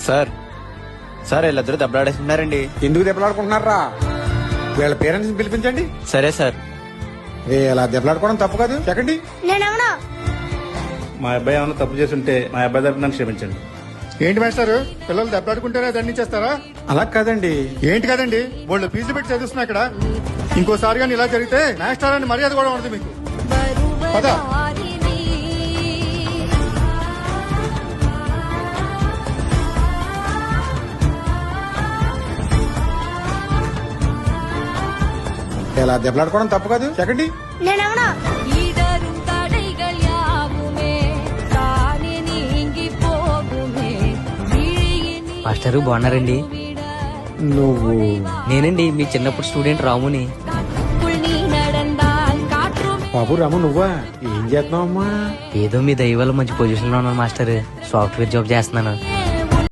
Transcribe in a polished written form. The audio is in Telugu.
సార్ సార్ వీళ్ళిద్దరు దెబ్బలాడేస్తున్నారండి. ఎందుకు దెబ్బలాడుకుంటున్నారా? వీళ్ళ పేరెంట్స్ పిలిపించండి. సరే సార్. ఇలా దెబ్బలాడుకోవడం తప్పు కాదు. ఎక్కండి. నేనెవనా? మా అబ్బాయి ఏమైనా తప్పు చేస్తుంటే మా అబ్బాయి తరపున నన్ను క్షమించండి. ఏంటి మాస్టర్, పిల్లలు దెబ్బలాడుకుంటేనే దండించేస్తారా? అలా కాదండి. ఏంటి కదండి, వాళ్ళు ఫీజులు పెట్టి చదివిస్తున్నా ఇక్కడ. ఇంకోసారి కానీ ఇలా జరిగితే మాస్టర్ అని మర్యాద కూడా ఉండదు మీకు. పద. ఇలా దెబ్బలాడుకోవడం తప్పు కాదు. ఎక్కండి. నేనెవనా? మాస్టరు బాగున్నారండి? నువ్వు? నేనండి మీ చిన్నప్పుడు స్టూడెంట్ రాముని. బాబు రాము, నువ్వా? ఏం చేస్తున్నావు అమ్మా? ఏదో మీ దయ వల్ల మంచి పొజిషన్ లో ఉన్నాను మాస్టర్. సాఫ్ట్వేర్ జాబ్ చేస్తున్నాను.